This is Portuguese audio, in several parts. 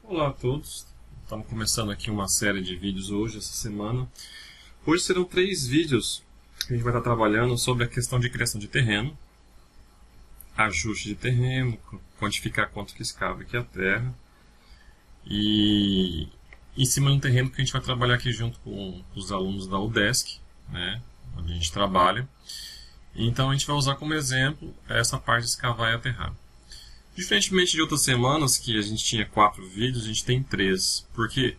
Olá a todos, estamos começando aqui uma série de vídeos hoje, essa semana. Hoje serão 3 vídeos que a gente vai estar trabalhando sobre a questão de criação de terreno, ajuste de terreno, quantificar quanto que escava aqui a terra e em cima de um terreno que a gente vai trabalhar aqui junto com os alunos da UDESC, né, onde a gente trabalha. Então a gente vai usar como exemplo essa parte de escavar e aterrar. Diferentemente de outras semanas, que a gente tinha 4 vídeos, a gente tem 3. Porque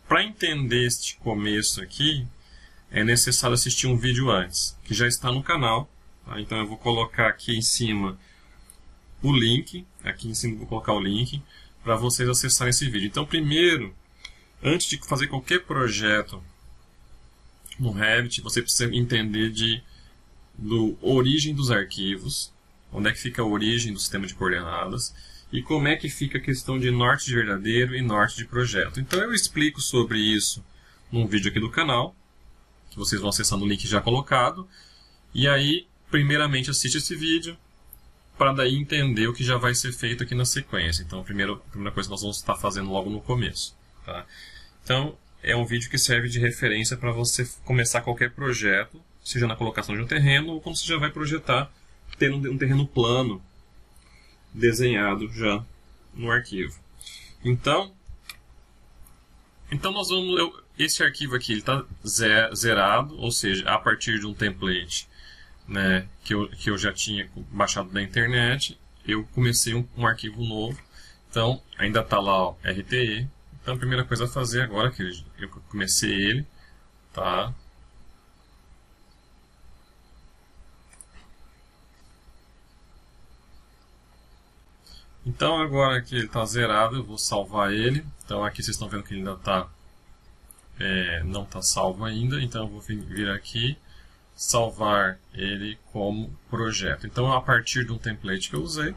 para entender este começo aqui, é necessário assistir um vídeo antes, que já está no canal. Tá? Então eu vou colocar aqui em cima o link, aqui em cima eu vou colocar o link, para vocês acessarem esse vídeo. Então primeiro, antes de fazer qualquer projeto no Revit, você precisa entender do origem dos arquivos, onde é que fica a origem do sistema de coordenadas e como é que fica a questão de norte de verdadeiro e norte de projeto. Então eu explico sobre isso num vídeo aqui do canal, que vocês vão acessar no link já colocado, e aí primeiramente assiste esse vídeo para daí entender o que já vai ser feito aqui na sequência. Então a primeira coisa que nós vamos estar fazendo logo no começo. Tá? Então é um vídeo que serve de referência para você começar qualquer projeto, seja na colocação de um terreno ou quando você já vai projetar tendo um terreno plano desenhado já no arquivo. Então nós vamos, esse arquivo aqui está zerado, ou seja, a partir de um template, né, que eu já tinha baixado da internet, eu comecei um arquivo novo. Então ainda está lá, ó, RTE. Então a primeira coisa a fazer agora, que eu comecei ele, tá? Então agora que ele está zerado, eu vou salvar ele. Então aqui vocês estão vendo que ele ainda não está salvo ainda. Então eu vou vir aqui, salvar ele como projeto. Então a partir de um template que eu usei,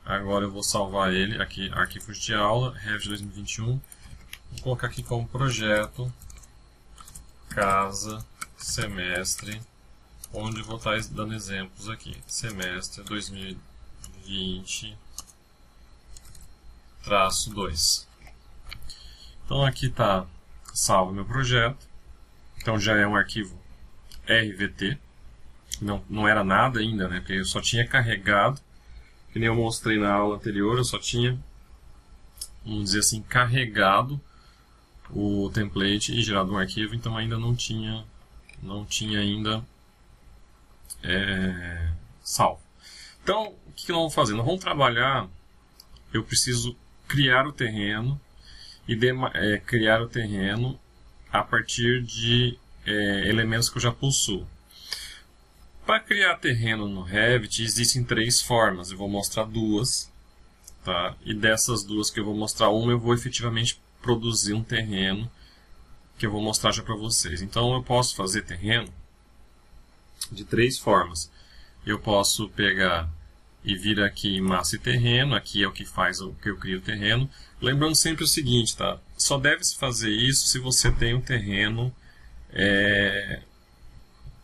agora eu vou salvar ele aqui, arquivos de aula, Revit 2021. Vou colocar aqui como projeto, casa, semestre, onde eu vou estar dando exemplos aqui. Semestre 2020. -2. Então aqui está salvo meu projeto. Então já é um arquivo RVT. Não era nada ainda, né? Porque eu só tinha carregado, que nem eu mostrei na aula anterior, eu só tinha, vamos dizer assim, carregado o template e gerado um arquivo, então ainda não tinha ainda salvo. Então o que nós vamos fazer? Nós vamos trabalhar, eu preciso criar o terreno e criar o terreno a partir de elementos que eu já possuo. Para criar terreno no Revit existem 3 formas, eu vou mostrar 2, tá? E dessas 2 que eu vou mostrar, uma eu vou efetivamente produzir um terreno que eu vou mostrar já para vocês. Então eu posso fazer terreno de 3 formas. Eu posso pegar e vir aqui em massa e terreno, aqui é o que faz o que eu crio o terreno. Lembrando sempre o seguinte, tá? Só deve se fazer isso se você tem um terreno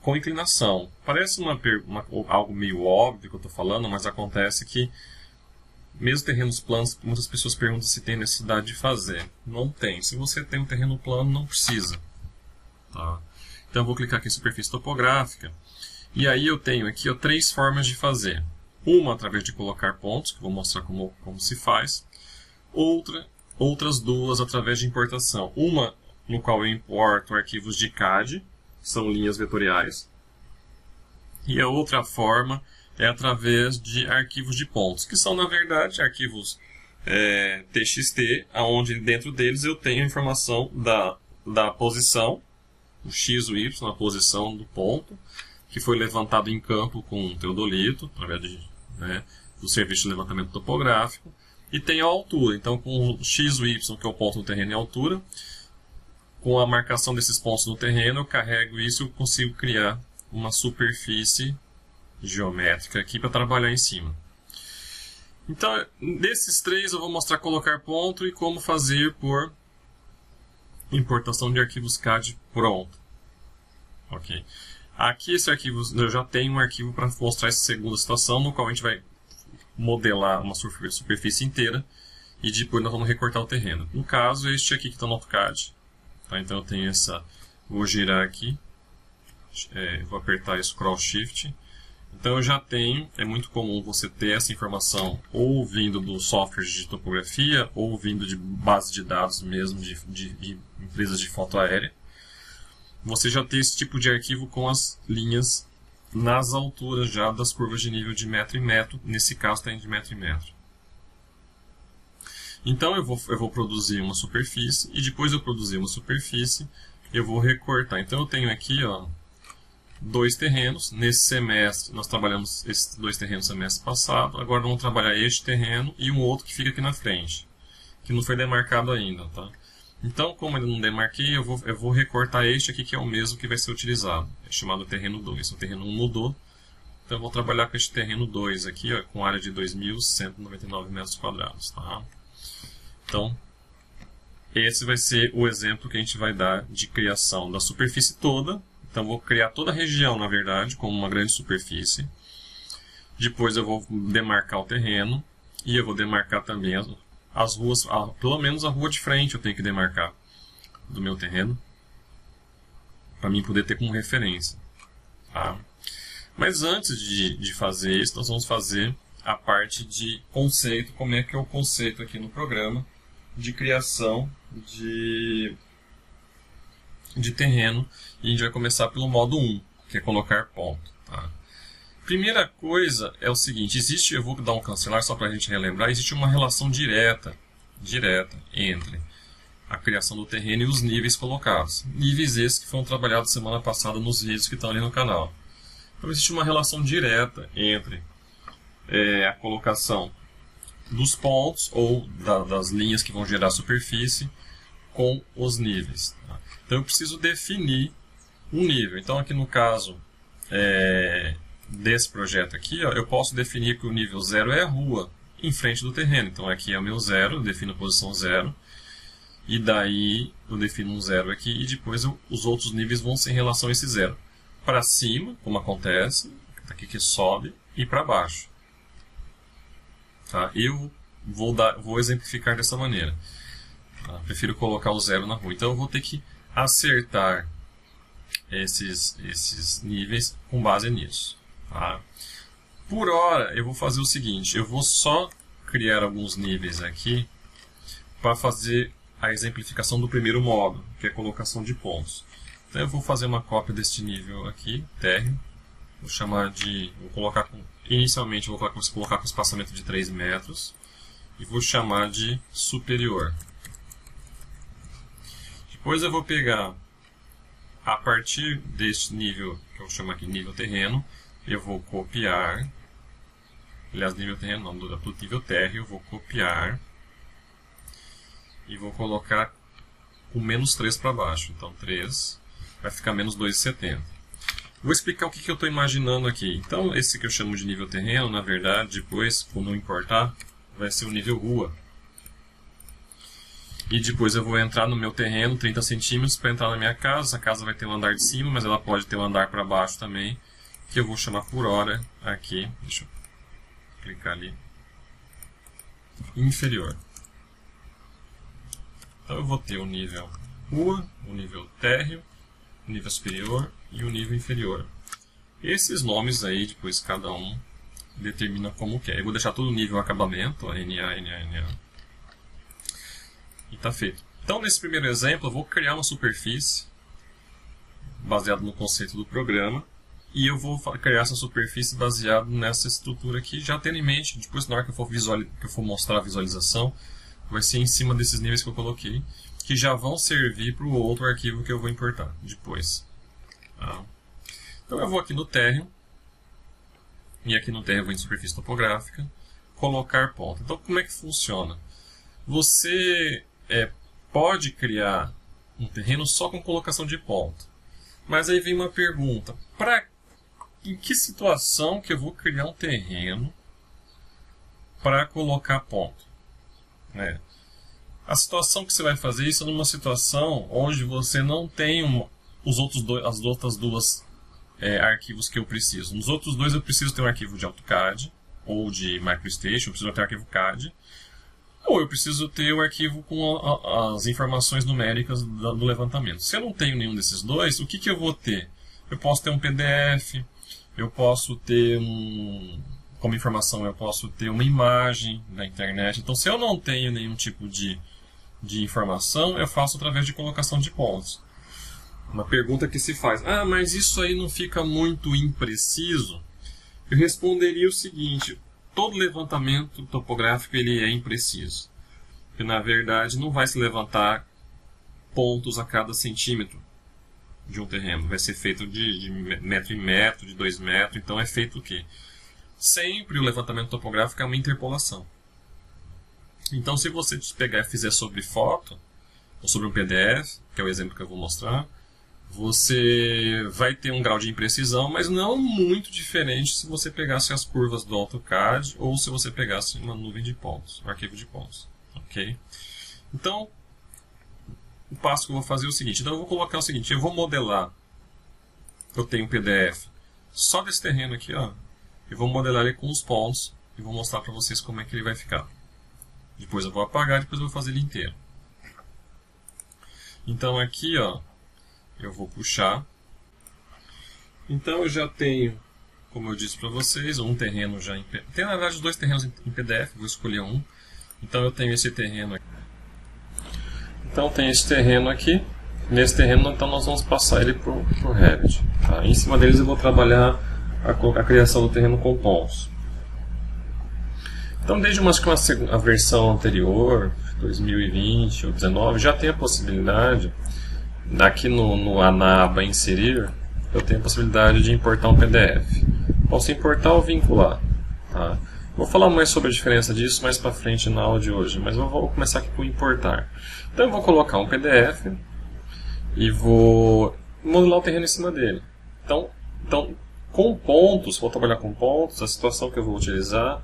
com inclinação. Parece algo meio óbvio que eu estou falando, mas acontece que mesmo terrenos planos, muitas pessoas perguntam se tem necessidade de fazer. Não tem. Se você tem um terreno plano, não precisa. Tá? Então eu vou clicar aqui em superfície topográfica. E aí eu tenho aqui 3 formas de fazer. Uma através de colocar pontos, que eu vou mostrar como se faz. Outras 2 através de importação. Uma no qual eu importo arquivos de CAD, que são linhas vetoriais. E a outra forma é através de arquivos de pontos, que são, na verdade, arquivos TXT, onde dentro deles eu tenho a informação da posição, o X, o Y, a posição do ponto, que foi levantado em campo com teodolito, através do serviço de levantamento topográfico, e tem a altura. Então, com o X, o Y, que é o ponto no terreno e a altura, com a marcação desses pontos no terreno, eu carrego isso e eu consigo criar uma superfície geométrica aqui para trabalhar em cima. Então, desses 3 eu vou mostrar colocar ponto e como fazer por importação de arquivos CAD pronto. Ok. Aqui esse arquivo, eu já tenho um arquivo para mostrar essa segunda situação, no qual a gente vai modelar uma superfície inteira e depois nós vamos recortar o terreno. No caso, este aqui que está no AutoCAD. Tá? Então eu tenho essa... Vou girar aqui. Vou apertar Scroll Shift. Então eu já tenho, é muito comum você ter essa informação ou vindo do software de topografia ou vindo de base de dados mesmo de empresas de foto aérea. Você já tem esse tipo de arquivo com as linhas nas alturas já das curvas de nível de metro em metro. Nesse caso tem de metro em metro. Então eu vou produzir uma superfície e depois de eu produzir uma superfície eu vou recortar. Então eu tenho aqui, ó, 2 terrenos. Nesse semestre nós trabalhamos esses 2 terrenos no semestre passado. Agora vamos trabalhar este terreno e um outro que fica aqui na frente, que não foi demarcado ainda, tá? Então, como eu não demarquei, eu vou recortar este aqui, que é o mesmo que vai ser utilizado. É chamado terreno 2. O terreno 1 mudou, então eu vou trabalhar com este terreno 2 aqui, ó, com área de 2.199 metros quadrados, tá? Então, esse vai ser o exemplo que a gente vai dar de criação da superfície toda. Então, eu vou criar toda a região, na verdade, como uma grande superfície. Depois eu vou demarcar o terreno e eu vou demarcar também as ruas, pelo menos a rua de frente eu tenho que demarcar do meu terreno, para mim poder ter como referência. Tá? Mas antes de fazer isso, nós vamos fazer a parte de conceito, como é que é o conceito aqui no programa de criação de terreno, e a gente vai começar pelo modo 1, que é colocar ponto. Tá? Primeira coisa é o seguinte, eu vou dar um cancelar só para a gente relembrar, existe uma relação direta entre a criação do terreno e os níveis colocados. Níveis esses que foram trabalhados semana passada nos vídeos que estão ali no canal. Então existe uma relação direta entre a colocação dos pontos ou das linhas que vão gerar a superfície com os níveis. Tá? Então eu preciso definir um nível. Então aqui no caso desse projeto aqui, ó, eu posso definir que o nível 0 é a rua em frente do terreno. Então aqui é o meu 0, eu defino a posição 0. E daí eu defino um 0 aqui e depois os outros níveis vão ser em relação a esse 0. Para cima, como acontece, aqui que sobe, e para baixo. Tá? Eu vou exemplificar dessa maneira. Tá? Prefiro colocar o 0 na rua. Então eu vou ter que acertar esses níveis com base nisso. Tá? Por hora, eu vou fazer o seguinte, eu vou só criar alguns níveis aqui para fazer a exemplificação do primeiro modo, que é a colocação de pontos. Então eu vou fazer uma cópia deste nível aqui, térreo, vou chamar de, inicialmente eu vou colocar com espaçamento de 3 metros, e vou chamar de superior. Depois eu vou pegar, a partir deste nível, que eu vou chamar aqui nível terreno, eu vou copiar, aliás, nível terreno não, do nível térreo, eu vou copiar e vou colocar com menos 3 para baixo. Então 3 vai ficar menos 2,70. Vou explicar o que eu estou imaginando aqui. Então esse que eu chamo de nível terreno, na verdade, depois, por não importar, vai ser o nível rua. E depois eu vou entrar no meu terreno, 30 centímetros, para entrar na minha casa. Essa casa vai ter um andar de cima, mas ela pode ter um andar para baixo também, que eu vou chamar por hora aqui. Deixa eu clicar ali. Inferior. Então eu vou ter o nível rua, o nível térreo, o nível superior e o nível inferior. Esses nomes aí, depois cada um determina como que é. Eu vou deixar todo o nível acabamento, NA, NA, NA. E está feito. Então nesse primeiro exemplo eu vou criar uma superfície baseado no conceito do programa. E eu vou criar essa superfície baseado nessa estrutura aqui, já tendo em mente, depois na hora que eu for mostrar a visualização, vai ser em cima desses níveis que eu coloquei, que já vão servir para o outro arquivo que eu vou importar depois. Tá? Então eu vou aqui no térreo, e aqui no térreo eu vou em superfície topográfica, colocar ponto. Então como é que funciona? Você pode criar um terreno só com colocação de ponto. Mas aí vem uma pergunta, em que situação que eu vou criar um terreno para colocar ponto? A situação que você vai fazer isso é numa situação onde você não tem as outras duas arquivos que eu preciso. Nos outros dois eu preciso ter um arquivo de AutoCAD ou de MicroStation, eu preciso ter um arquivo CAD. ou eu preciso ter o arquivo com as informações numéricas do levantamento. Se eu não tenho nenhum desses dois, o que eu vou ter? Eu posso ter um PDF, eu posso ter como informação, eu posso ter uma imagem na internet. Então, se eu não tenho nenhum tipo de informação, eu faço através de colocação de pontos. Uma pergunta que se faz: mas isso aí não fica muito impreciso? Eu responderia o seguinte: todo levantamento topográfico ele é impreciso. Porque, na verdade, não vai se levantar pontos a cada centímetro de um terreno. Vai ser feito de metro em metro, de 2 metros. Então, é feito o quê? Sempre o levantamento topográfico é uma interpolação. Então, se você pegar e fizer sobre foto, ou sobre um PDF, que é o exemplo que eu vou mostrar, você vai ter um grau de imprecisão, mas não muito diferente se você pegasse as curvas do AutoCAD ou se você pegasse uma nuvem de pontos, um arquivo de pontos. Ok? Então, o passo que eu vou fazer é o seguinte. Então, eu vou colocar o seguinte: eu vou modelar. Eu tenho um PDF só desse terreno aqui, ó. Eu vou modelar ele com os pontos e vou mostrar para vocês como é que ele vai ficar. Depois eu vou apagar e depois eu vou fazer ele inteiro. Então, aqui, ó, eu vou puxar. Então eu já tenho, como eu disse para vocês, um terreno já em PDF. Tem na verdade 2 terrenos em PDF, vou escolher um. Então eu tenho esse terreno aqui. Então tem esse terreno aqui. Nesse terreno então nós vamos passar ele para o Revit. Tá? Em cima deles eu vou trabalhar a criação do terreno com pontos. Então desde a versão anterior, 2020 ou 2019, já tem a possibilidade. Aqui na aba inserir, eu tenho a possibilidade de importar um PDF. Posso importar ou vincular. Tá? Vou falar mais sobre a diferença disso mais para frente na aula de hoje, mas eu vou começar aqui com importar. Então eu vou colocar um PDF e vou modelar o terreno em cima dele. Então com pontos, vou trabalhar com pontos, a situação que eu vou utilizar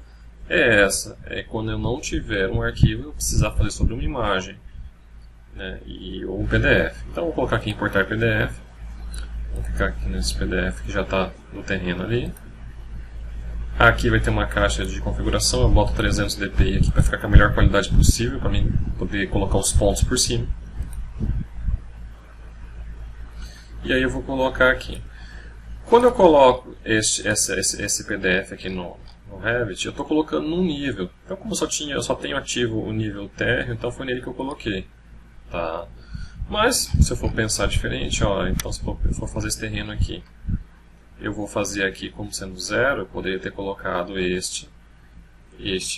é essa. É quando eu não tiver um arquivo, eu precisar fazer sobre uma imagem. Né, ou um PDF. Então vou colocar aqui importar PDF. Vou ficar aqui nesse PDF que já está no terreno ali. Aqui vai ter uma caixa de configuração. Eu boto 300 dpi aqui para ficar com a melhor qualidade possível, para mim poder colocar os pontos por cima. E aí eu vou colocar aqui. Quando eu coloco esse PDF aqui no Revit, eu estou colocando num nível. Então, como eu só tenho ativo o nível térreo, então foi nele que eu coloquei. Tá. Mas, se eu for pensar diferente, ó, então se eu for fazer esse terreno aqui, eu vou fazer aqui como sendo 0, eu poderia ter colocado este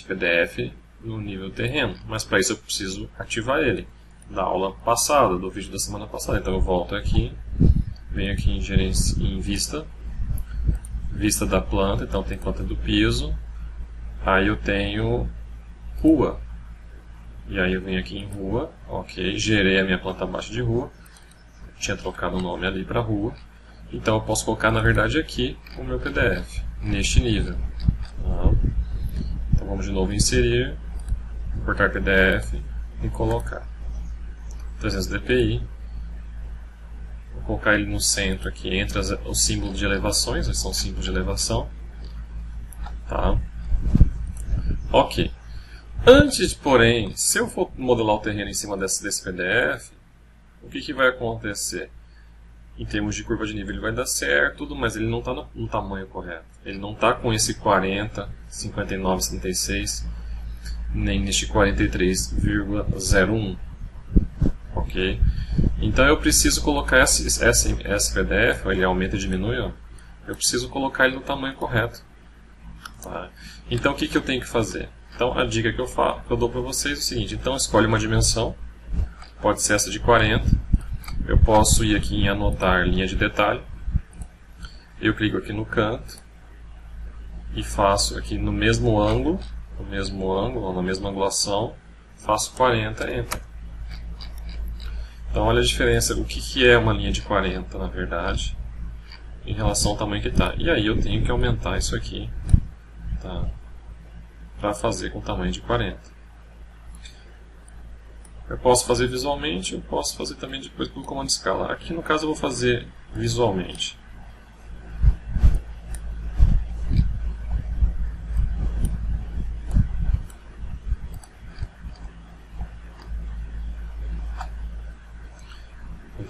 PDF no nível terreno, mas para isso eu preciso ativar ele, da aula passada, do vídeo da semana passada. Então eu volto aqui, venho aqui em vista da planta, então tem planta do piso, aí eu tenho rua. E aí eu venho aqui em rua, ok, gerei a minha planta abaixo de rua, tinha trocado o nome ali para rua, então eu posso colocar na verdade aqui o meu PDF, neste nível. Tá? Então vamos de novo em inserir, importar PDF e colocar 300 dpi, vou colocar ele no centro aqui, entre os símbolos de elevações, esses são símbolos de elevação, tá? Ok. Antes, porém, se eu for modelar o terreno em cima desse PDF, o que vai acontecer? Em termos de curva de nível ele vai dar certo, tudo, mas ele não está no tamanho correto. Ele não está com esse 40, 59, 76, nem neste 43,01. Ok? Então eu preciso colocar esse PDF, ele aumenta e diminui, ó, eu preciso colocar ele no tamanho correto. Tá? Então o que eu tenho que fazer? Então a dica que eu dou para vocês é o seguinte: então escolhe uma dimensão, pode ser essa de 40, eu posso ir aqui em anotar linha de detalhe, eu clico aqui no canto e faço aqui no mesmo ângulo, ou na mesma angulação, faço 40, enter. Então olha a diferença, o que é uma linha de 40 na verdade, em relação ao tamanho que está. E aí eu tenho que aumentar isso aqui, tá? Para fazer com tamanho de 40. Eu posso fazer visualmente, eu posso fazer também depois pelo comando escalar. Aqui no caso eu vou fazer visualmente.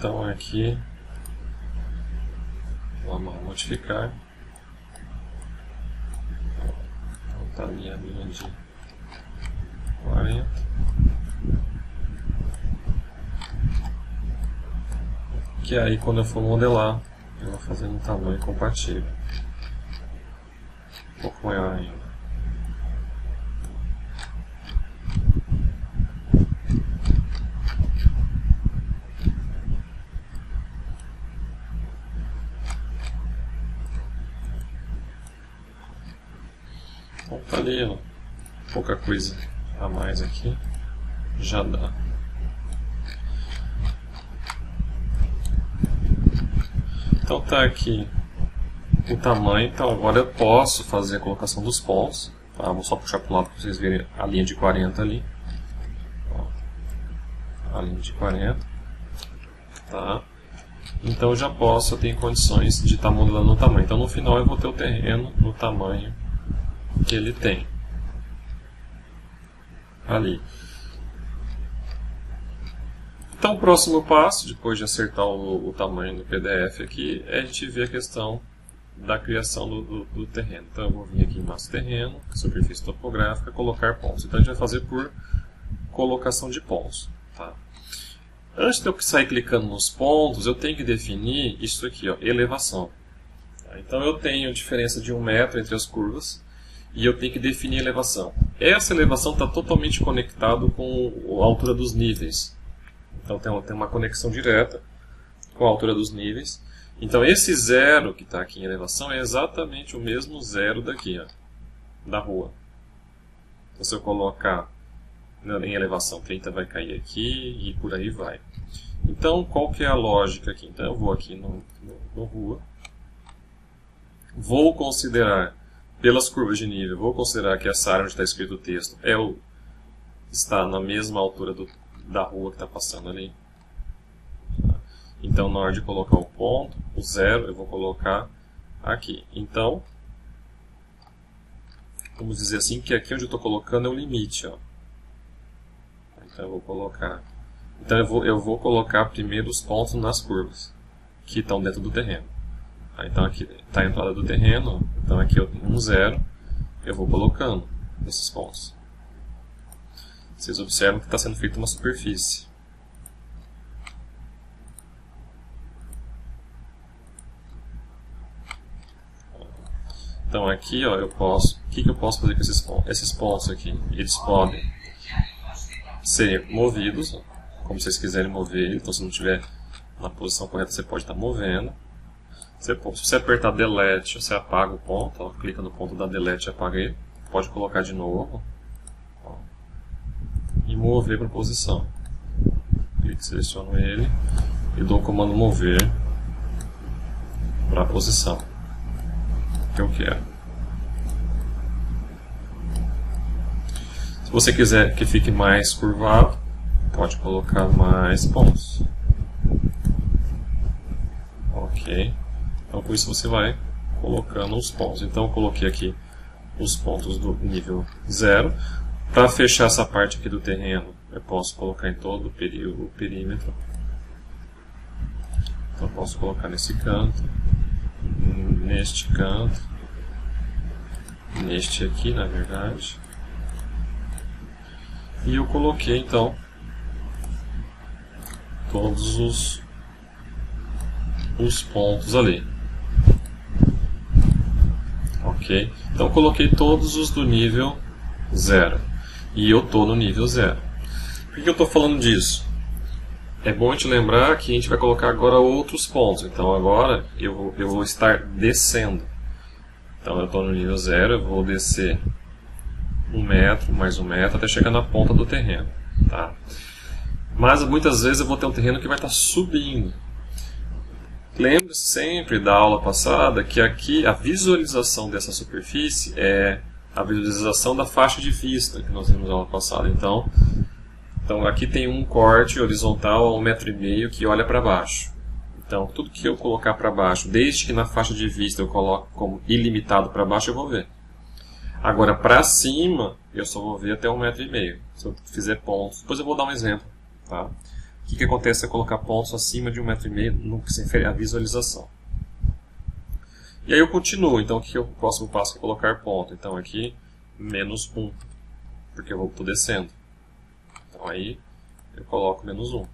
Então aqui, vamos modificar. Então tá ali a linha de 40. Que aí quando eu for modelar, eu vou fazer um tamanho compatível. Um pouco maior ainda. Então tá ali, ó, pouca coisa a mais aqui, já dá. Então tá aqui o tamanho, então agora eu posso fazer a colocação dos pontos. Tá? Vou só puxar para o lado para vocês verem a linha de 40 ali. Ó, a linha de 40. Tá? Então eu já posso, eu tenho condições de estar modelando o tamanho. Então no final eu vou ter o terreno no tamanho que ele tem ali. Então o próximo passo, depois de acertar o tamanho no PDF aqui, é a gente ver a questão da criação do terreno. Então eu vou vir aqui em Master Terreno, Superfície Topográfica, colocar pontos. Então a gente vai fazer por colocação de pontos. Tá? Antes de eu sair clicando nos pontos, eu tenho que definir isso aqui, ó, elevação. Tá? Então eu tenho diferença de 1 metro entre as curvas e eu tenho que definir a elevação. Essa elevação está totalmente conectada com a altura dos níveis. Então tem uma conexão direta com a altura dos níveis. Então esse zero que está aqui em elevação é exatamente o mesmo zero daqui, ó, da rua. Então se eu colocar em elevação 30 vai cair aqui e por aí vai. Então qual que é a lógica aqui? Então eu vou aqui no rua. Vou considerar, pelas curvas de nível, vou considerar que essa área onde está escrito o texto está na mesma altura da rua que está passando ali. Então, na hora de colocar o ponto, o zero, eu vou colocar aqui. Então, vamos dizer assim, que aqui onde eu estou colocando é o limite. Ó. Então, eu vou colocar... Então, eu vou colocar primeiro os pontos nas curvas, que estão dentro do terreno. Então, aqui está a entrada do terreno. Ó. Então, aqui eu tenho um zero, eu vou colocando esses pontos. Vocês observam que está sendo feita uma superfície. Então aqui, ó, o que eu posso fazer com esses pontos? Esses pontos aqui, eles podem ser movidos, ó, como vocês quiserem mover ele. Então se não estiver na posição correta, você pode estar movendo. Se você apertar Delete, você apaga o ponto, ó, clica no ponto da Delete e apaga ele. Pode colocar de novo. E mover para posição. Clique, seleciono ele e dou o comando mover para a posição que eu quero. Se você quiser que fique mais curvado, pode colocar mais pontos. Ok. Então com isso você vai colocando os pontos. Então eu coloquei aqui os pontos do nível 0. Para fechar essa parte aqui do terreno, eu posso colocar em todo o perímetro. Então eu posso colocar nesse canto, neste canto, neste aqui, na verdade. E eu coloquei então todos os pontos ali. Ok? Então eu coloquei todos os do nível 0. E eu estou no nível 0. Por que eu estou falando disso? É bom a gente lembrar que a gente vai colocar agora outros pontos. Então agora eu vou estar descendo. Então eu estou no nível 0, eu vou descer 1 metro, mais 1 metro, até chegar na ponta do terreno. Tá? Mas muitas vezes eu vou ter um terreno que vai estar subindo. Lembre-se sempre da aula passada que aqui a visualização dessa superfície é a visualização da faixa de vista que nós vimos na aula passada. Então aqui tem um corte horizontal a 1,5 metro que olha para baixo. Então tudo que eu colocar para baixo, desde que na faixa de vista eu coloco como ilimitado para baixo, eu vou ver. Agora para cima eu só vou ver até 1,5 metro. Se eu fizer pontos, depois eu vou dar um exemplo. Tá? que acontece se eu colocar pontos acima de 1,5 m no que se refere à visualização. E aí eu continuo, então o que é o próximo passo? É colocar ponto. Então aqui, menos 1, porque eu estou descendo. Então aí eu coloco menos 1.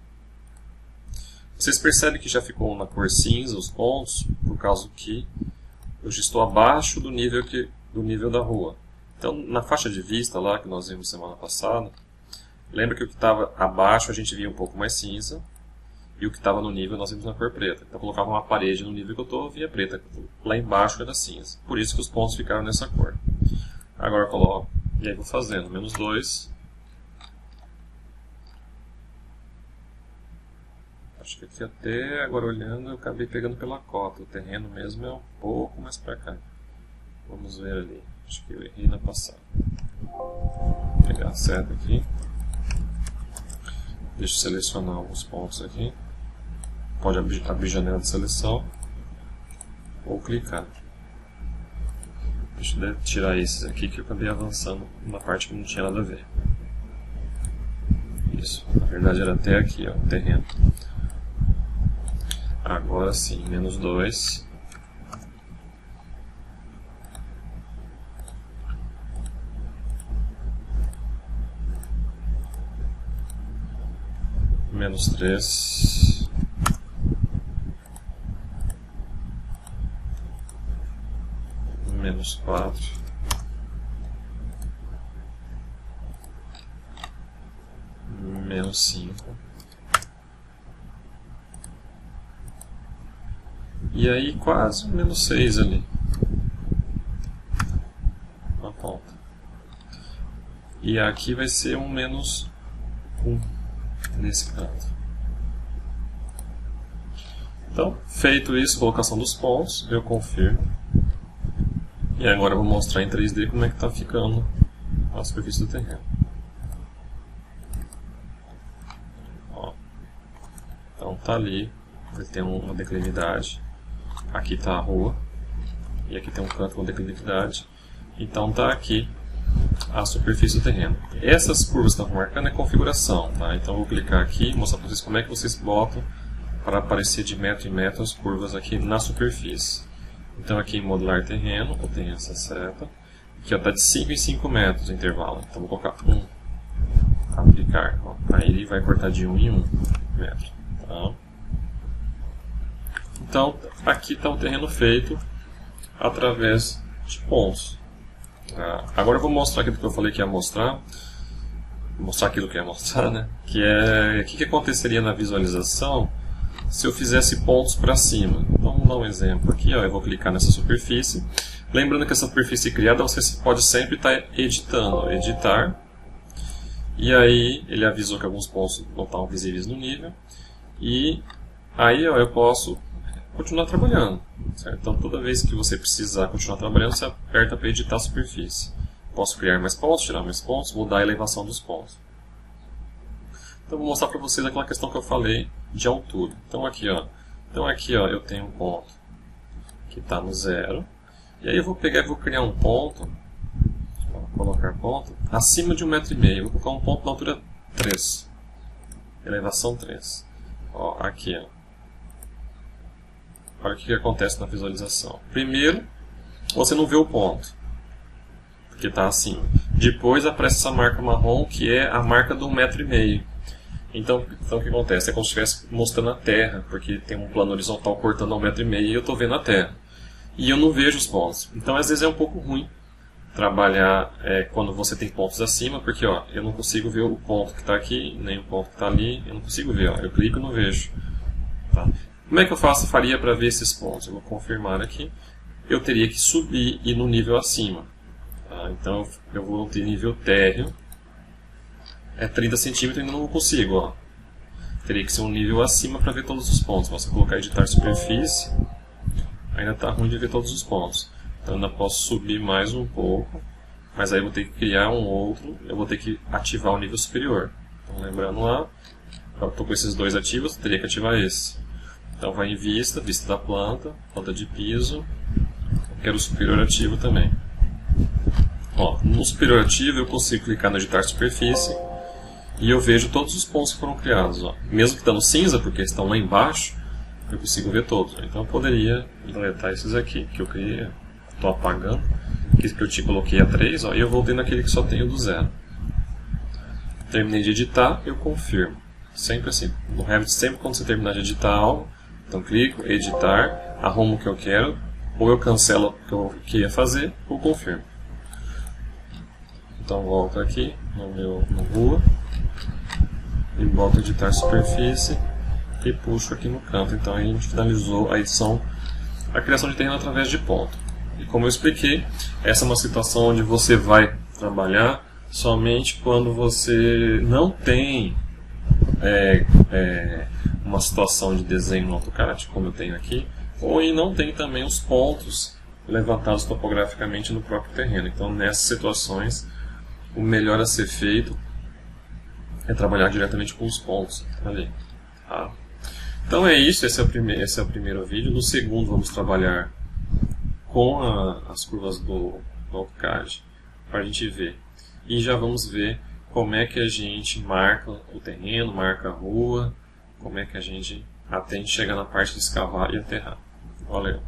Vocês percebem que já ficou na cor cinza os pontos, por causa que eu já estou abaixo do nível da rua. Então, na faixa de vista lá que nós vimos semana passada, lembra que o que estava abaixo a gente via um pouco mais cinza, e o que estava no nível nós vimos na cor preta. Então eu colocava uma parede no nível que eu estou, via preta. Lá embaixo era cinza. Por isso que os pontos ficaram nessa cor. Agora eu coloco, e aí vou fazendo, menos 2. Acho que aqui até agora olhando eu acabei pegando pela cota. O terreno mesmo é um pouco mais para cá. Vamos ver ali. Acho que eu errei na passada. Vou pegar a seta aqui. Deixa eu selecionar alguns pontos aqui. Pode abrir janela de seleção. Ou clicar. Deixa eu tirar esses aqui que eu acabei avançando na parte que não tinha nada a ver. Isso. Na verdade era até aqui, ó, o terreno. Agora sim, menos 2. Menos 3. Menos 4. Menos 5. E aí quase menos 6 ali. Na ponta. E aqui vai ser um menos 1 nesse canto. Então, feito isso, colocação dos pontos, eu confirmo. E agora eu vou mostrar em 3D como é que está ficando a superfície do terreno. Ó. Então tá ali, ele tem uma declividade. Aqui está a rua, e aqui tem um canto com declividade. Então está aqui a superfície do terreno. Essas curvas que estão marcando é configuração, tá? Então eu vou clicar aqui e mostrar para vocês como é que vocês botam para aparecer de metro em metro as curvas aqui na superfície. Então aqui em modular terreno, eu tenho essa seta. Aqui está de 5 em 5 metros o intervalo. Então vou colocar 1. Aplicar. Ó. Aí ele vai cortar de 1 em 1 metro. Tá? Então aqui está o terreno feito através de pontos. Agora eu vou mostrar aquilo que eu falei que ia mostrar. Vou mostrar aquilo que ia mostrar, né? Que é o que aconteceria na visualização se eu fizesse pontos para cima. Então vamos dar um exemplo aqui, ó. Eu vou clicar nessa superfície. Lembrando que essa superfície criada você pode sempre estar editando, ó, editar. E aí ele avisou que alguns pontos não estavam visíveis no nível. E aí ó, eu posso continuar trabalhando, certo? Então toda vez que você precisar continuar trabalhando, você aperta para editar a superfície. Posso criar mais pontos, tirar mais pontos, mudar a elevação dos pontos. Então vou mostrar para vocês aquela questão que eu falei de altura. Então aqui ó, eu tenho um ponto que está no 0. E aí eu vou pegar e vou criar um ponto, vou colocar ponto, acima de 1,5 m. Vou colocar um ponto na altura 3. Elevação 3. Ó, aqui ó. Olha o que acontece na visualização. Primeiro, você não vê o ponto, porque está acima. Depois aparece essa marca marrom, que é a marca do 1,5 m. Então o que acontece? É como se estivesse mostrando a terra, porque tem um plano horizontal cortando a 1,5 m e eu estou vendo a terra. E eu não vejo os pontos. Então às vezes é um pouco ruim trabalhar quando você tem pontos acima, porque ó, eu não consigo ver o ponto que está aqui, nem o ponto que está ali, eu não consigo ver. Ó, eu clico e não vejo. Tá? Como é que eu faria para ver esses pontos? Eu vou confirmar aqui. Eu teria que subir e ir no nível acima. Tá? Então eu vou ter nível térreo. É 30 centímetros, ainda não consigo. Ó. Teria que ser um nível acima para ver todos os pontos. Se eu colocar editar superfície, ainda está ruim de ver todos os pontos. Então ainda posso subir mais um pouco. Mas aí eu vou ter que criar um outro. Eu vou ter que ativar o nível superior. Então lembrando lá, eu estou com esses dois ativos, teria que ativar esse. Então vai em vista, vista da planta, planta de piso. Eu quero o superior ativo também. Ó, no superior ativo eu consigo clicar no editar superfície. e eu vejo todos os pontos que foram criados. Ó. Mesmo que estando cinza, porque estão lá embaixo, eu consigo ver todos. Então eu poderia deletar esses aqui, que eu criei, estou apagando, que eu te coloquei a 3, ó, e eu voltei naquele que só tenho do 0. Terminei de editar, eu confirmo. Sempre assim. No Revit, sempre quando você terminar de editar algo, então clico, editar, arrumo o que eu quero, ou eu cancelo o que eu queria fazer, ou confirmo. Então volto aqui no Rua, e volto a editar superfície, e puxo aqui no canto. Então a gente finalizou a edição, a criação de terreno através de ponto. E como eu expliquei, essa é uma situação onde você vai trabalhar somente quando você não tem uma situação de desenho no AutoCAD, como eu tenho aqui, ou e não tem também os pontos levantados topograficamente no próprio terreno. Então nessas situações, o melhor a ser feito é trabalhar diretamente com os pontos ali. Tá? Então é isso, esse é o primeiro vídeo. No segundo vamos trabalhar com as curvas do AutoCAD para a gente ver. E já vamos ver como é que a gente marca o terreno, marca a rua, como é que a gente até chegar na parte de escavar e aterrar. Valeu!